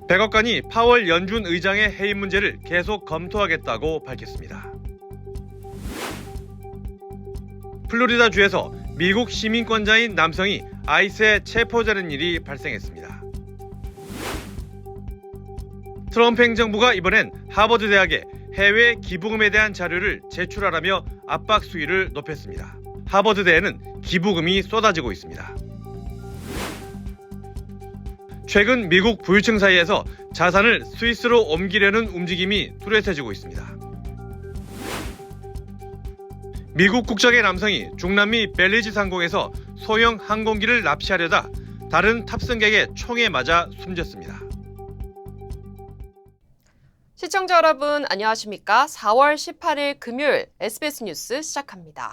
백악관이 파월 연준 의장의 해임 문제를 계속 검토하겠다고 밝혔습니다. 플로리다주에서 미국 시민권자인 남성이 아이스에 체포되는 일이 발생했습니다. 트럼프 행정부가 이번엔 하버드 대학에 해외 기부금에 대한 자료를 제출하라며 압박 수위를 높였습니다. 하버드 대에는 기부금이 쏟아지고 있습니다. 최근 미국 부유층 사이에서 자산을 스위스로 옮기려는 움직임이 뚜렷해지고 있습니다. 미국 국적의 남성이 중남미 벨리지 상공에서 소형 항공기를 납치하려다 다른 탑승객의 총에 맞아 숨졌습니다. 시청자 여러분 안녕하십니까? 4월 18일 금요일 SBS 뉴스 시작합니다.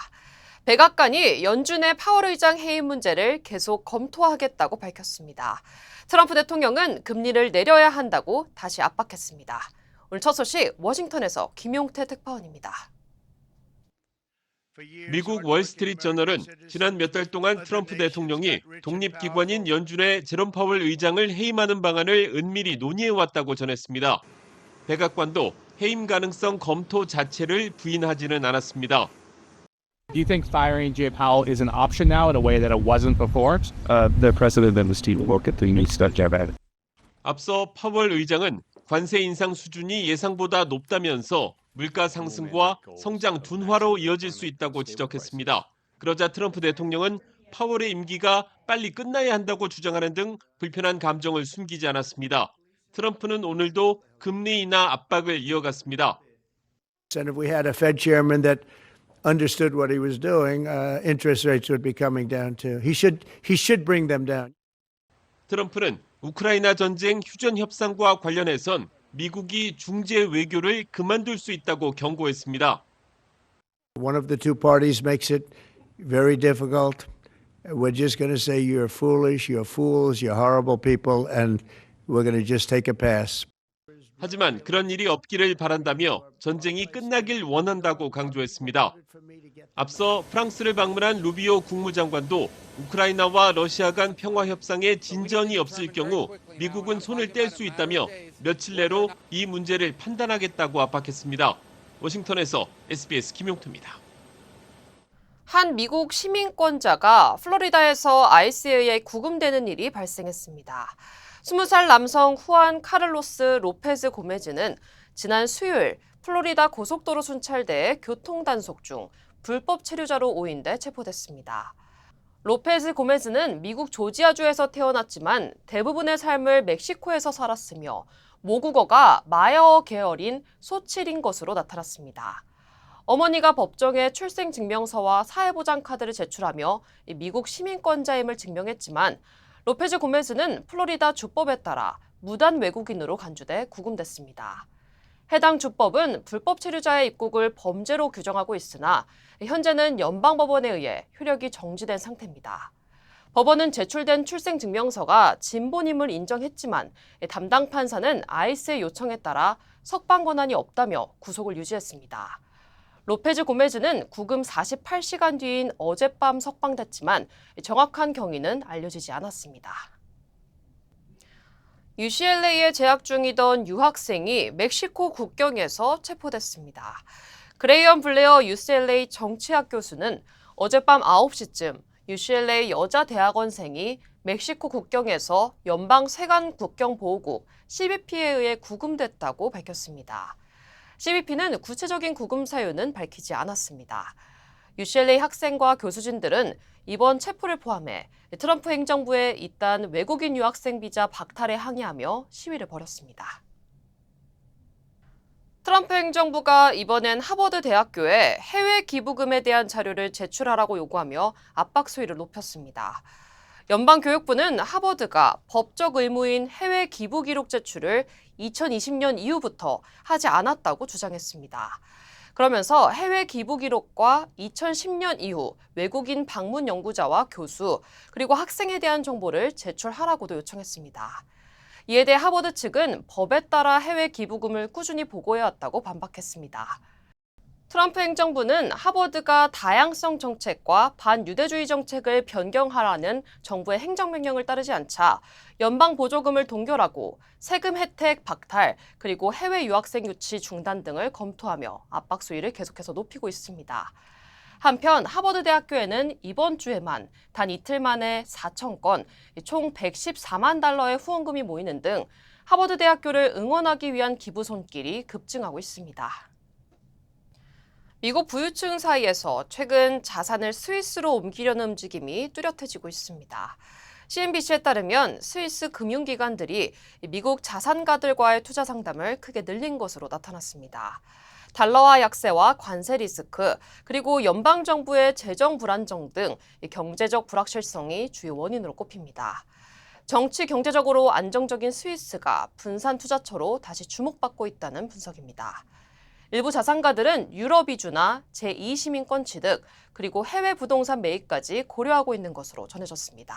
백악관이 연준의 파월 의장 해임 문제를 계속 검토하겠다고 밝혔습니다. 트럼프 대통령은 금리를 내려야 한다고 다시 압박했습니다. 오늘 첫 소식 워싱턴에서 김용태 특파원입니다. 미국 월스트리트저널은 지난 몇 달 동안 트럼프 대통령이 독립기관인 연준의 제롬 파월 의장을 해임하는 방안을 은밀히 논의해왔다고 전했습니다. 백악관도 해임 가능성 검토 자체를 부인하지는 않았습니다. Do you think firing Jay Powell is an option now in a way that it wasn't before? The president and the Steve Wilkett thing needs to check that. 앞서 파월 의장은 관세 인상 수준이 예상보다 높다면서 물가 상승과 성장 둔화로 이어질 수 있다고 지적했습니다. 그러자 트럼프 대통령은 파월의 임기가 빨리 끝나야 한다고 주장하는 등 불편한 감정을 숨기지 않았습니다. 트럼프는 오늘도 금리 인하 압박을 이어갔습니다. And if we had a Fed chairman that understood what he was doing, interest rates would be coming down too. He should bring them down. 트럼프는 우크라이나 전쟁 휴전 협상과 관련해선 미국이 중재 외교를 그만둘 수 있다고 경고했습니다. One of the two parties makes it very difficult. We're just going to say you're foolish, you're fools, you're horrible people, and we're going to just take a pass. 하지만 그런 일이 없기를 바란다며 전쟁이 끝나길 원한다고 강조했습니다. 앞서 프랑스를 방문한 루비오 국무장관도 우크라이나와 러시아 간 평화 협상에 진전이 없을 경우 미국은 손을 뗄 수 있다며 며칠 내로 이 문제를 판단하겠다고 압박했습니다. 워싱턴에서 SBS 김용태입니다. 한 미국 시민권자가 플로리다에서 아이스에 의해 구금되는 일이 발생했습니다. 20살 남성 후안 카를로스 로페즈 고메즈는 지난 수요일 플로리다 고속도로 순찰대에 교통단속 중 불법 체류자로 오인돼 체포됐습니다. 로페즈 고메즈는 미국 조지아주에서 태어났지만 대부분의 삶을 멕시코에서 살았으며 모국어가 마야어 계열인 소칠인 것으로 나타났습니다. 어머니가 법정에 출생증명서와 사회보장카드를 제출하며 미국 시민권자임을 증명했지만 로페즈 고메즈는 플로리다 주법에 따라 무단 외국인으로 간주돼 구금됐습니다. 해당 주법은 불법 체류자의 입국을 범죄로 규정하고 있으나 현재는 연방법원에 의해 효력이 정지된 상태입니다. 법원은 제출된 출생증명서가 진본임을 인정했지만 담당 판사는 아이스의 요청에 따라 석방 권한이 없다며 구속을 유지했습니다. 로페즈 고메즈는 구금 48시간 뒤인 어젯밤 석방됐지만 정확한 경위는 알려지지 않았습니다. UCLA에 재학 중이던 유학생이 멕시코 국경에서 체포됐습니다. 그레이엄 블레어 UCLA 정치학 교수는 어젯밤 9시쯤 UCLA 여자 대학원생이 멕시코 국경에서 연방 세관 국경보호국 CBP에 의해 구금됐다고 밝혔습니다. CBP는 구체적인 구금 사유는 밝히지 않았습니다. UCLA 학생과 교수진들은 이번 체포를 포함해 트럼프 행정부의 잇단 외국인 유학생 비자 박탈에 항의하며 시위를 벌였습니다. 트럼프 행정부가 이번엔 하버드 대학교에 해외 기부금에 대한 자료를 제출하라고 요구하며 압박 수위를 높였습니다. 연방교육부는 하버드가 법적 의무인 해외 기부 기록 제출을 2020년 이후부터 하지 않았다고 주장했습니다. 그러면서 해외 기부 기록과 2010년 이후 외국인 방문 연구자와 교수, 그리고 학생에 대한 정보를 제출하라고도 요청했습니다. 이에 대해 하버드 측은 법에 따라 해외 기부금을 꾸준히 보고해왔다고 반박했습니다. 트럼프 행정부는 하버드가 다양성 정책과 반유대주의 정책을 변경하라는 정부의 행정명령을 따르지 않자 연방 보조금을 동결하고 세금 혜택 박탈, 그리고 해외 유학생 유치 중단 등을 검토하며 압박 수위를 계속해서 높이고 있습니다. 한편 하버드 대학교에는 이번 주에만 단 이틀 만에 4,000건, 총 114만 달러의 후원금이 모이는 등 하버드 대학교를 응원하기 위한 기부 손길이 급증하고 있습니다. 미국 부유층 사이에서 최근 자산을 스위스로 옮기려는 움직임이 뚜렷해지고 있습니다. CNBC에 따르면 스위스 금융기관들이 미국 자산가들과의 투자 상담을 크게 늘린 것으로 나타났습니다. 달러화 약세와 관세 리스크, 그리고 연방정부의 재정 불안정 등 경제적 불확실성이 주요 원인으로 꼽힙니다. 정치 경제적으로 안정적인 스위스가 분산 투자처로 다시 주목받고 있다는 분석입니다. 일부 자산가들은 유럽 이주나 제2시민권 취득, 그리고 해외 부동산 매입까지 고려하고 있는 것으로 전해졌습니다.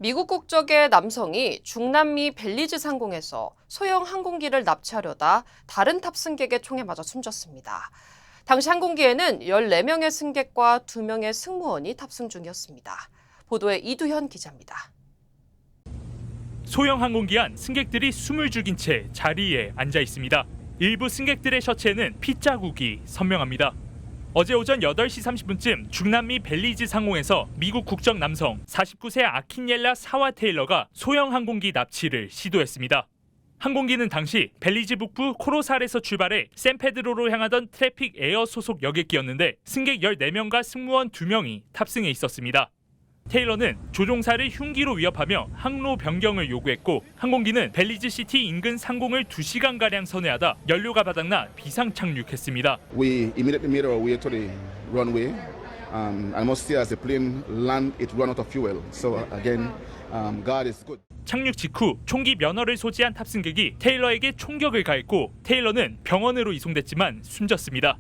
미국 국적의 남성이 중남미 벨리즈 상공에서 소형 항공기를 납치하려다 다른 탑승객의 총에 맞아 숨졌습니다. 당시 항공기에는 14명의 승객과 2명의 승무원이 탑승 중이었습니다. 보도에 이두현 기자입니다. 소형 항공기 안 승객들이 숨을 죽인 채 자리에 앉아 있습니다. 일부 승객들의 셔츠에는 피 자국이 선명합니다. 어제 오전 8시 30분쯤 중남미 벨리즈 상공에서 미국 국적 남성 49세 아킨옐라 사와 테일러가 소형 항공기 납치를 시도했습니다. 항공기는 당시 벨리즈 북부 코로살에서 출발해 샌페드로로 향하던 트래픽 에어 소속 여객기였는데 승객 14명과 승무원 2명이 탑승해 있었습니다. 테일러는 조종사를 흉기로 위협하며 항로 변경을 요구했고 항공기는 벨리즈 시티 인근 상공을 2시간가량 선회하다 연료가 바닥나 비상 착륙했습니다. We immediately made our way to the runway. I must say as the plane land, it ran out of fuel. So again, God is good. 착륙 직후 총기 면허를 소지한 탑승객이 테일러에게 총격을 가했고 테일러는 병원으로 이송됐지만 숨졌습니다.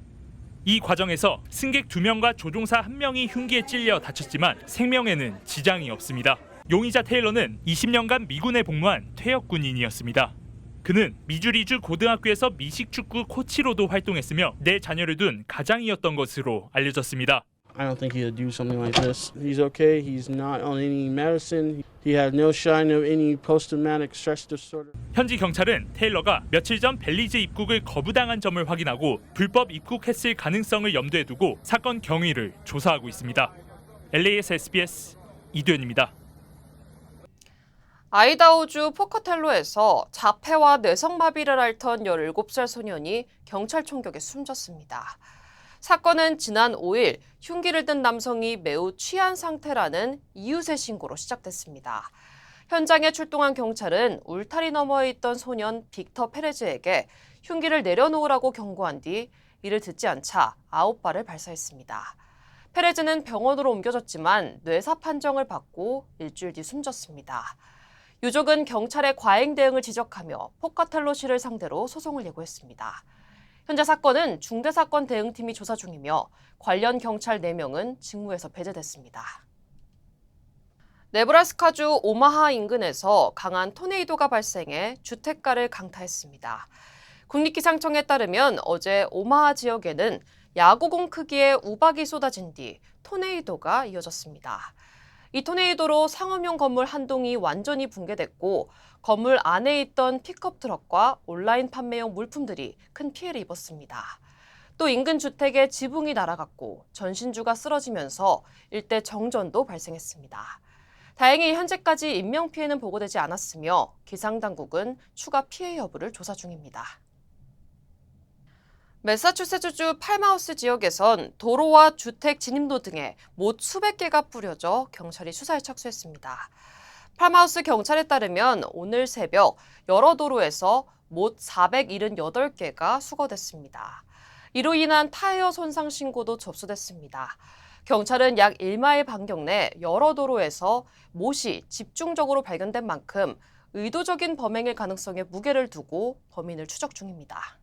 이 과정에서 승객 2명과 조종사 1명이 흉기에 찔려 다쳤지만 생명에는 지장이 없습니다. 용의자 테일러는 20년간 미군에 복무한 퇴역 군인이었습니다. 그는 미주리주 고등학교에서 미식축구 코치로도 활동했으며 4자녀를 둔 가장이었던 것으로 알려졌습니다. I don't think he'll do something like this. He's okay. He's not on any medicine. He had no sign of any post-traumatic stress disorder. 현지 경찰은 테일러가 며칠 전 벨리즈 입국을 거부당한 점을 확인하고 불법 입국했을 가능성을 염두에 두고 사건 경위를 조사하고 있습니다. LA에서 SBS 이두현입니다. 아이다호주 포커텔로에서 자폐와 뇌성마비를 앓던 17살 소년이 경찰 총격에 숨졌습니다. 사건은 지난 5일 흉기를 든 남성이 매우 취한 상태라는 이웃의 신고로 시작됐습니다. 현장에 출동한 경찰은 울타리 너머에 있던 소년 빅터 페레즈에게 흉기를 내려놓으라고 경고한 뒤 이를 듣지 않자 9발을 발사했습니다. 페레즈는 병원으로 옮겨졌지만 뇌사 판정을 받고 일주일 뒤 숨졌습니다. 유족은 경찰의 과잉 대응을 지적하며 포카텔로시를 상대로 소송을 예고했습니다. 현재 사건은 중대사건 대응팀이 조사 중이며 관련 경찰 4명은 직무에서 배제됐습니다. 네브라스카주 오마하 인근에서 강한 토네이도가 발생해 주택가를 강타했습니다. 국립기상청에 따르면 어제 오마하 지역에는 야구공 크기의 우박이 쏟아진 뒤 토네이도가 이어졌습니다. 이 토네이도로 상업용 건물 한 동이 완전히 붕괴됐고 건물 안에 있던 픽업 트럭과 온라인 판매용 물품들이 큰 피해를 입었습니다. 또 인근 주택에 지붕이 날아갔고 전신주가 쓰러지면서 일대 정전도 발생했습니다. 다행히 현재까지 인명피해는 보고되지 않았으며 기상당국은 추가 피해 여부를 조사 중입니다. 매사추세츠주 팔마우스 지역에선 도로와 주택 진입로 등에 못 수백 개가 뿌려져 경찰이 수사에 착수했습니다. 팔마우스 경찰에 따르면 오늘 새벽 여러 도로에서 못 478개가 수거됐습니다. 이로 인한 타이어 손상 신고도 접수됐습니다. 경찰은 약 1마일 반경 내 여러 도로에서 못이 집중적으로 발견된 만큼 의도적인 범행일 가능성에 무게를 두고 범인을 추적 중입니다.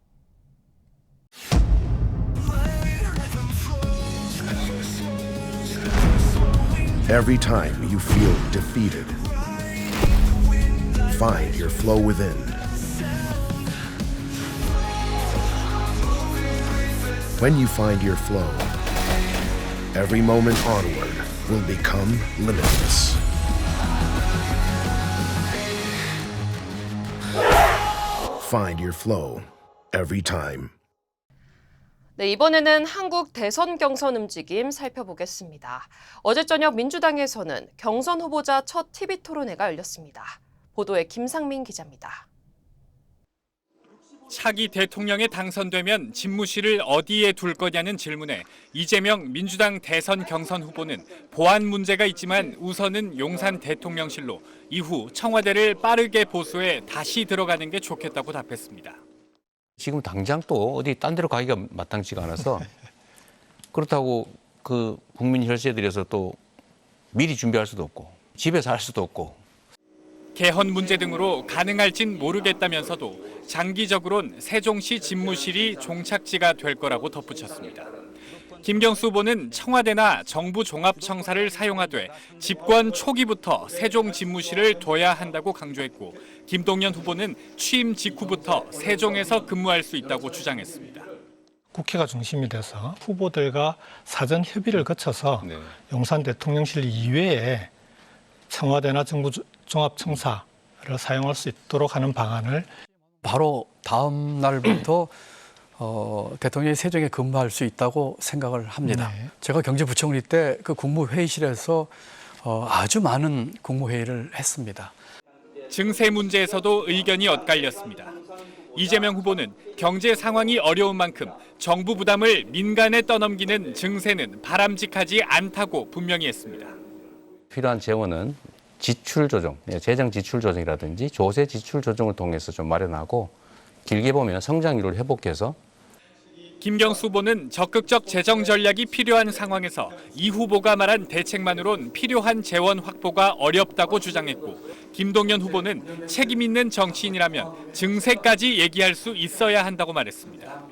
Every time you feel defeated, find your flow within. When you find your flow, every moment onward will become limitless. Find your flow every time. 네, 이번에는 한국 대선 경선 움직임 살펴보겠습니다. 어제 저녁 민주당에서는 경선 후보자 첫 TV 토론회가 열렸습니다. 보도에 김상민 기자입니다. 차기 대통령에 당선되면 집무실을 어디에 둘 거냐는 질문에 이재명 민주당 대선 경선 후보는 보안 문제가 있지만 우선은 용산 대통령실로 이후 청와대를 빠르게 보수해 다시 들어가는 게 좋겠다고 답했습니다. 지금 당장 또 어디 딴 데로 가기가 마땅치가 않아서 그렇다고 그 국민 혈세에 들여서 또 미리 준비할 수도 없고 집에서 할 수도 없고 개헌 문제 등으로 가능할진 모르겠다면서도 장기적으론 세종시 집무실이 종착지가 될 거라고 덧붙였습니다. 김경수 후보는 청와대나 정부 종합청사를 사용하되 집권 초기부터 세종 집무실을 둬야 한다고 강조했고 김동연 후보는 취임 직후부터 세종에서 근무할 수 있다고 주장했습니다. 국회가 중심이 돼서 후보들과 사전 협의를 거쳐서 용산 대통령실 이외에 청와대나 정부 종합청사를 사용할 수 있도록 하는 방안을 바로 다음 날부터 대통령이 세종에 근무할 수 있다고 생각을 합니다. 네. 제가 경제부총리 때 그 국무회의실에서 아주 많은 국무회의를 했습니다. 증세 문제에서도 의견이 엇갈렸습니다. 이재명 후보는 경제 상황이 어려운 만큼 정부 부담을 민간에 떠넘기는 증세는 바람직하지 않다고 분명히 했습니다. 필요한 재원은 지출 조정, 재정 지출 조정이라든지 조세 지출 조정을 통해서 좀 마련하고 길게 보면 성장률을 회복해서 김경수 후보는 적극적 재정 전략이 필요한 상황에서 이 후보가 말한 대책만으론 필요한 재원 확보가 어렵다고 주장했고 김동연 후보는 책임 있는 정치인이라면 증세까지 얘기할 수 있어야 한다고 말했습니다.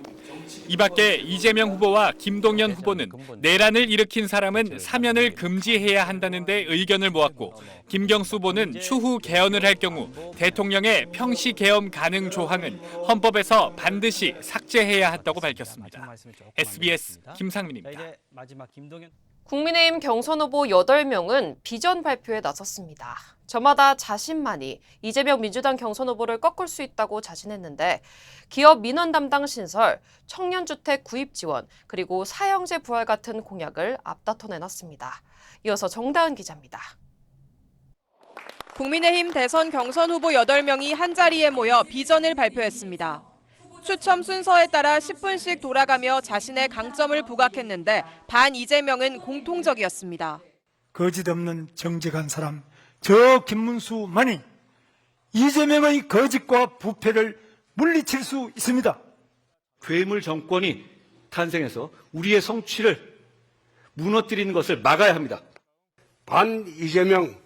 이 밖에 이재명 후보와 김동연 후보는 내란을 일으킨 사람은 사면을 금지해야 한다는 데 의견을 모았고 김경수 후보는 추후 개헌을 할 경우 대통령의 평시 계엄 가능 조항은 헌법에서 반드시 삭제해야 한다고 밝혔습니다. SBS 김상민입니다. 국민의힘 경선 후보 8명은 비전 발표에 나섰습니다. 저마다 자신만이 이재명 민주당 경선 후보를 꺾을 수 있다고 자신했는데 기업 민원 담당 신설, 청년주택 구입 지원, 그리고 사형제 부활 같은 공약을 앞다퉈 내놨습니다. 이어서 정다은 기자입니다. 국민의힘 대선 경선 후보 8명이 한자리에 모여 비전을 발표했습니다. 추첨 순서에 따라 10분씩 돌아가며 자신의 강점을 부각했는데 반 이재명은 공통적이었습니다. 거짓 없는 정직한 사람, 저 김문수만이 이재명의 거짓과 부패를 물리칠 수 있습니다. 괴물 정권이 탄생해서 우리의 성취를 무너뜨리는 것을 막아야 합니다. 반 이재명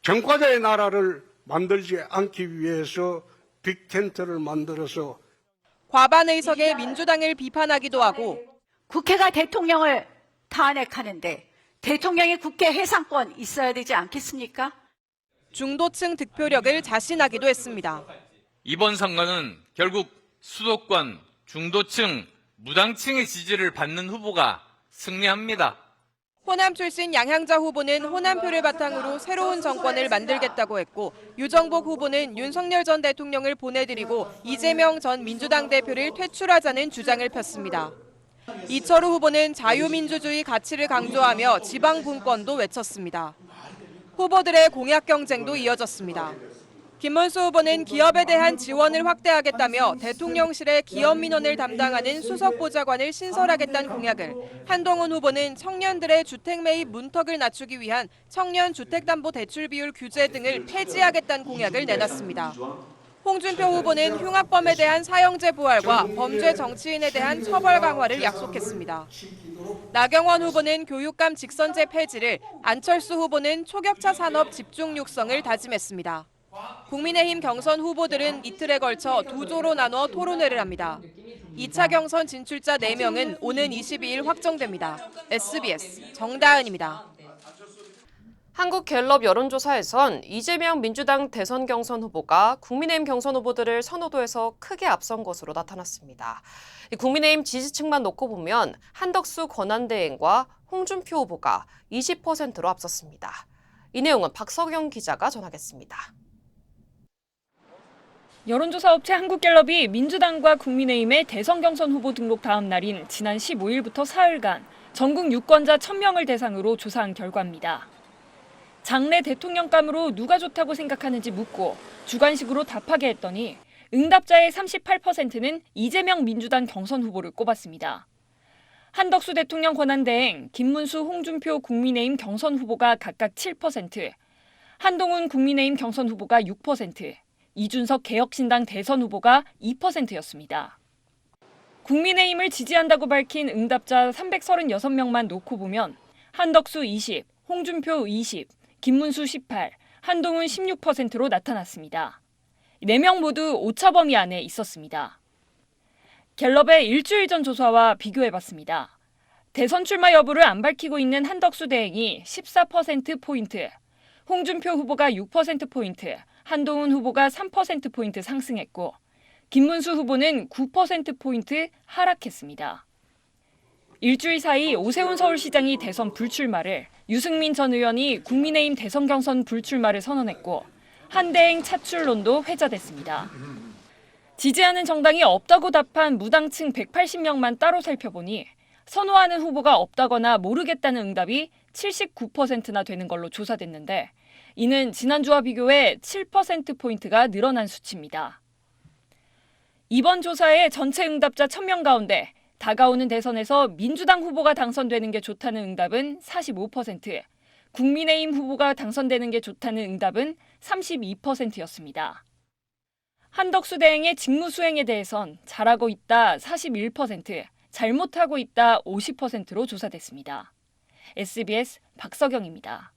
정과자의 나라를 만들지 않기 위해서 빅텐트를 만들어서 과반 의석의 민주당을 비판하기도 하고 국회가 대통령을 탄핵하는데 대통령의 국회 해상권 있어야 되지 않겠습니까? 중도층 득표력을 자신하기도 했습니다. 이번 선거는 결국 수도권, 중도층, 무당층의 지지를 받는 후보가 승리합니다. 호남 출신 양향자 후보는 호남표를 바탕으로 새로운 정권을 만들겠다고 했고 유정복 후보는 윤석열 전 대통령을 보내드리고 이재명 전 민주당 대표를 퇴출하자는 주장을 폈습니다. 이철우 후보는 자유민주주의 가치를 강조하며 지방 분권도 외쳤습니다. 후보들의 공약 경쟁도 이어졌습니다. 김문수 후보는 기업에 대한 지원을 확대하겠다며 대통령실에 기업 민원을 담당하는 수석보좌관을 신설하겠다는 공약을, 한동훈 후보는 청년들의 주택 매입 문턱을 낮추기 위한 청년주택담보대출 비율 규제 등을 폐지하겠다는 공약을 내놨습니다. 홍준표 후보는 흉악범에 대한 사형제 부활과 범죄 정치인에 대한 처벌 강화를 약속했습니다. 나경원 후보는 교육감 직선제 폐지를, 안철수 후보는 초격차 산업 집중 육성을 다짐했습니다. 국민의힘 경선 후보들은 이틀에 걸쳐 두 조로 나눠 토론회를 합니다. 2차 경선 진출자 4명은 오는 22일 확정됩니다. SBS 정다은입니다. 한국갤럽 여론조사에선 이재명 민주당 대선 경선 후보가 국민의힘 경선 후보들을 선호도에서 크게 앞선 것으로 나타났습니다. 국민의힘 지지층만 놓고 보면 한덕수 권한대행과 홍준표 후보가 20%로 앞섰습니다. 이 내용은 박석영 기자가 전하겠습니다. 여론조사 업체 한국갤럽이 민주당과 국민의힘의 대선 경선 후보 등록 다음 날인 지난 15일부터 사흘간 전국 유권자 1000명을 대상으로 조사한 결과입니다. 장래 대통령감으로 누가 좋다고 생각하는지 묻고 주관식으로 답하게 했더니 응답자의 38%는 이재명 민주당 경선 후보를 꼽았습니다. 한덕수 대통령 권한대행, 김문수 홍준표 국민의힘 경선 후보가 각각 7%, 한동훈 국민의힘 경선 후보가 6%, 이준석 개혁신당 대선 후보가 2%였습니다. 국민의힘을 지지한다고 밝힌 응답자 336명만 놓고 보면 한덕수 20, 홍준표 20, 김문수 18, 한동훈 16%로 나타났습니다. 4명 모두 오차 범위 안에 있었습니다. 갤럽의 일주일 전 조사와 비교해봤습니다. 대선 출마 여부를 안 밝히고 있는 한덕수 대행이 14%포인트, 홍준표 후보가 6%포인트, 한동훈 후보가 3%포인트 상승했고 김문수 후보는 9%포인트 하락했습니다. 일주일 사이 오세훈 서울시장이 대선 불출마를, 유승민 전 의원이 국민의힘 대선 경선 불출마를 선언했고 한대행 차출론도 회자됐습니다. 지지하는 정당이 없다고 답한 무당층 180명만 따로 살펴보니 선호하는 후보가 없다거나 모르겠다는 응답이 79%나 되는 걸로 조사됐는데 이는 지난주와 비교해 7%포인트가 늘어난 수치입니다. 이번 조사의 전체 응답자 1000명 가운데 다가오는 대선에서 민주당 후보가 당선되는 게 좋다는 응답은 45%, 국민의힘 후보가 당선되는 게 좋다는 응답은 32%였습니다. 한덕수 대행의 직무 수행에 대해선 잘하고 있다 41%, 잘못하고 있다 50%로 조사됐습니다. SBS 박석영입니다.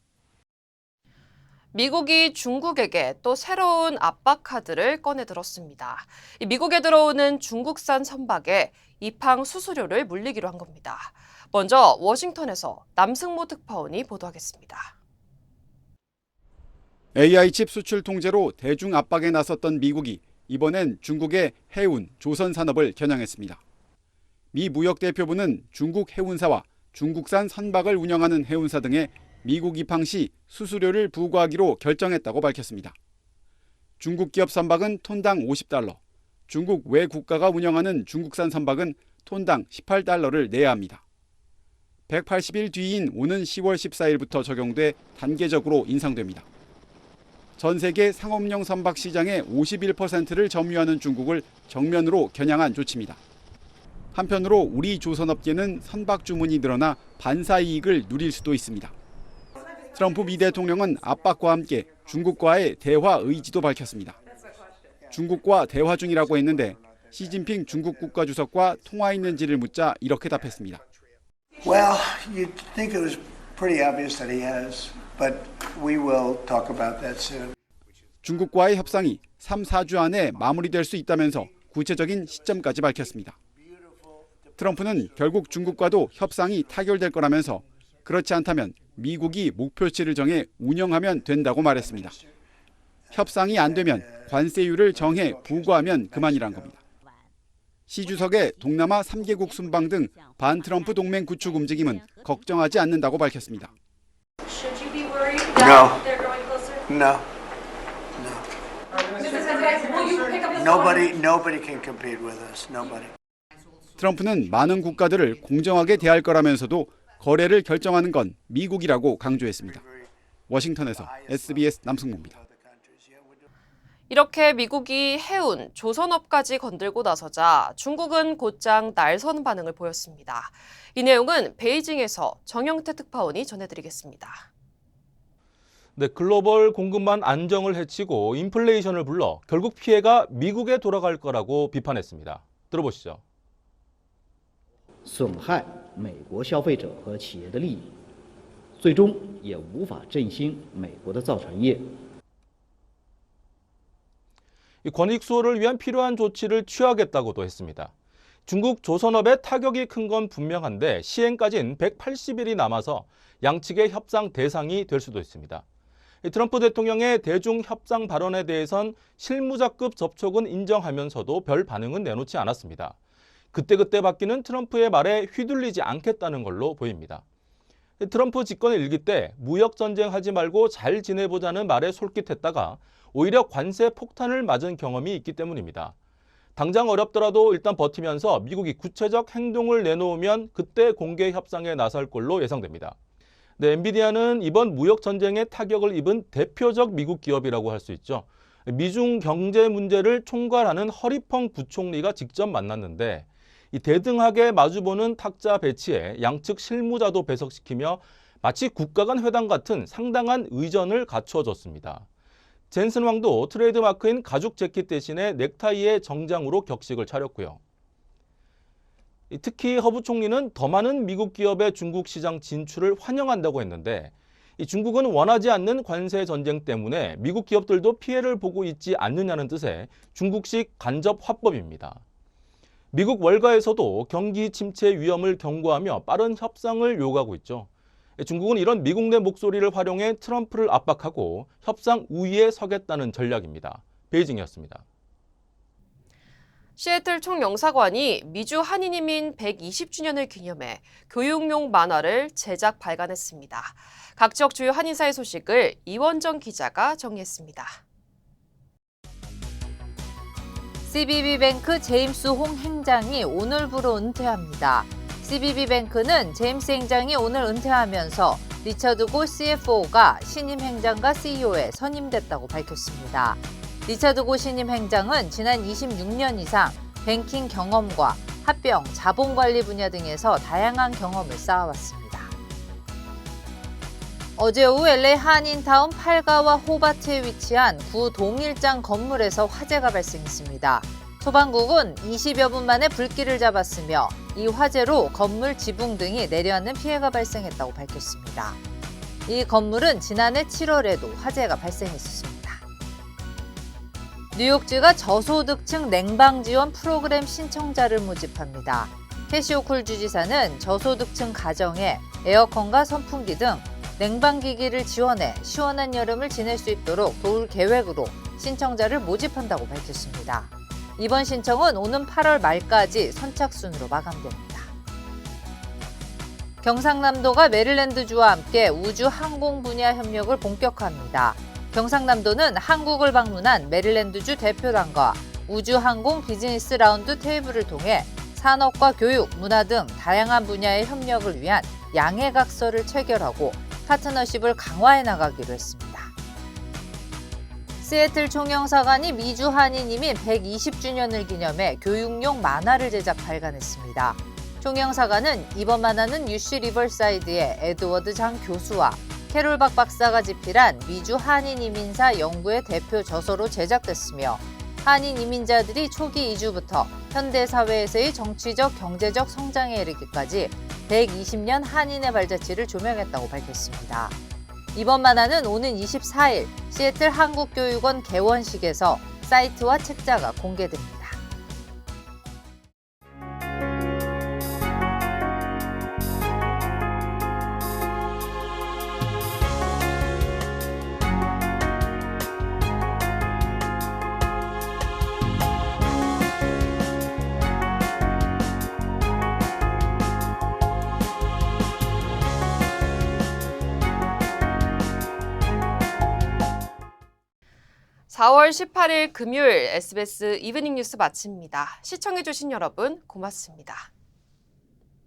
미국이 중국에게 또 새로운 압박 카드를 꺼내들었습니다. 미국에 들어오는 중국산 선박에 입항 수수료를 물리기로 한 겁니다. 먼저 워싱턴에서 남승모 특파원이 보도하겠습니다. AI 칩 수출 통제로 대중 압박에 나섰던 미국이 이번엔 중국의 해운, 조선 산업을 겨냥했습니다. 미 무역대표부는 중국 해운사와 중국산 선박을 운영하는 해운사 등에 미국 입항 시 수수료를 부과하기로 결정했다고 밝혔습니다. 중국 기업 선박은 톤당 $50, 중국 외 국가가 운영하는 중국산 선박은 톤당 $18를 내야 합니다. 180일 뒤인 오는 10월 14일부터 적용돼 단계적으로 인상됩니다. 전 세계 상업용 선박 시장의 51%를 점유하는 중국을 정면으로 겨냥한 조치입니다. 한편으로 우리 조선업계는 선박 주문이 늘어나 반사 이익을 누릴 수도 있습니다. 트럼프 미 대통령은 압박과 함께 중국과의 대화 의지도 밝혔습니다. 중국과 대화 중이라고 했는데 시진핑 중국 국가주석과 통화했는지를 묻자 이렇게 답했습니다. Well, you'd think it was pretty obvious that he has, but we will talk about that soon. 중국과의 협상이 3-4주 안에 마무리될 수 있다면서 구체적인 시점까지 밝혔습니다. 트럼프는 결국 중국과도 협상이 타결될 거라면서 그렇지 않다면 미국이 목표치를 정해 운영하면 된다고 말했습니다. 협상이 안 되면 관세율을 정해 부과하면 그만이란 겁니다. 시 주석의 동남아 3개국 순방 등 반트럼프 동맹 구축 움직임은 걱정하지 않는다고 밝혔습니다. No. Nobody can compete with us. Nobody. 트럼프는 많은 국가들을 공정하게 대할 거라면서도 거래를 결정하는 건 미국이라고 강조했습니다. 워싱턴에서 SBS 남승모입니다. 이렇게 미국이 해운, 조선업까지 건들고 나서자 중국은 곧장 날선 반응을 보였습니다. 이 내용은 베이징에서 정영태 특파원이 전해드리겠습니다. 네, 글로벌 공급망 안정을 해치고 인플레이션을 불러 결국 피해가 미국에 돌아갈 거라고 비판했습니다. 들어보시죠. 损害美国消费者和企业的利益，最终也无法振兴美国的造船业。 권익 수호를 위한 필요한 조치를 취하겠다고도 했습니다. 중국 조선업에 타격이 큰 건 분명한데 시행까지는 180일이 남아서 양측의 협상 대상이 될 수도 있습니다. 트럼프 대통령의 대중 협상 발언에 대해선 실무자급 접촉은 인정하면서도 별 반응은 내놓지 않았습니다. 그때그때 바뀌는 트럼프의 말에 휘둘리지 않겠다는 걸로 보입니다. 트럼프 집권 일기 때 무역 전쟁하지 말고 잘 지내보자는 말에 솔깃했다가 오히려 관세 폭탄을 맞은 경험이 있기 때문입니다. 당장 어렵더라도 일단 버티면서 미국이 구체적 행동을 내놓으면 그때 공개 협상에 나설 걸로 예상됩니다. 엔비디아는 이번 무역 전쟁에 타격을 입은 대표적 미국 기업이라고 할 수 있죠. 미중 경제 문제를 총괄하는 허리펑 부총리가 직접 만났는데 이 대등하게 마주보는 탁자 배치에 양측 실무자도 배석시키며 마치 국가 간 회담 같은 상당한 의전을 갖춰줬습니다. 젠슨 왕도 트레이드 마크인 가죽 재킷 대신에 넥타이에 정장으로 격식을 차렸고요. 특히 허 부총리는 더 많은 미국 기업의 중국 시장 진출을 환영한다고 했는데 중국은 원하지 않는 관세 전쟁 때문에 미국 기업들도 피해를 보고 있지 않느냐는 뜻의 중국식 간접 화법입니다. 미국 월가에서도 경기 침체 위험을 경고하며 빠른 협상을 요구하고 있죠. 중국은 이런 미국 내 목소리를 활용해 트럼프를 압박하고 협상 우위에 서겠다는 전략입니다. 베이징이었습니다. 시애틀 총영사관이 미주 한인이민 120주년을 기념해 교육용 만화를 제작 발간했습니다. 각 지역 주요 한인사의 소식을 이원정 기자가 정리했습니다. CBB뱅크 제임스 홍 행장이 오늘부로 은퇴합니다. CBB뱅크는 제임스 행장이 오늘 은퇴하면서 리처드 고 CFO가 신임 행장과 CEO에 선임됐다고 밝혔습니다. 리처드 고 신임 행장은 지난 26년 이상 뱅킹 경험과 합병, 자본관리 분야 등에서 다양한 경험을 쌓아왔습니다. 어제 오후 LA 한인타운 팔가와 호바트에 위치한 구 동일장 건물에서 화재가 발생했습니다. 소방국은 20여 분 만에 불길을 잡았으며 이 화재로 건물 지붕 등이 내려앉는 피해가 발생했다고 밝혔습니다. 이 건물은 지난해 7월에도 화재가 발생했습니다. 뉴욕주가 저소득층 냉방 지원 프로그램 신청자를 모집합니다. 캐시 호쿨 주지사는 저소득층 가정에 에어컨과 선풍기 등 냉방기기를 지원해 시원한 여름을 지낼 수 있도록 도울 계획으로 신청자를 모집한다고 밝혔습니다. 이번 신청은 오는 8월 말까지 선착순으로 마감됩니다. 경상남도가 메릴랜드주와 함께 우주 항공 분야 협력을 본격화합니다. 경상남도는 한국을 방문한 메릴랜드주 대표단과 우주 항공 비즈니스 라운드 테이블을 통해 산업과 교육, 문화 등 다양한 분야의 협력을 위한 양해각서를 체결하고 파트너십을 강화해 나가기로 했습니다. 시애틀 총영사관이 미주 한인이민 120주년을 기념해 교육용 만화를 제작 발간했습니다. 총영사관은 이번 만화는 UC 리버사이드의 에드워드 장 교수와 캐롤 박 박사가 집필한 미주 한인 이민사 연구의 대표 저서로 제작됐으며 한인 이민자들이 초기 이주부터 현대 사회에서의 정치적, 경제적 성장에 이르기까지 120년 한인의 발자취를 조명했다고 밝혔습니다. 이번 만화는 오는 24일 시애틀 한국교육원 개원식에서 사이트와 책자가 공개됩니다. (4월 18일) 금요일 SBS 이브닝 뉴스 마칩니다. 시청해주신 여러분 고맙습니다.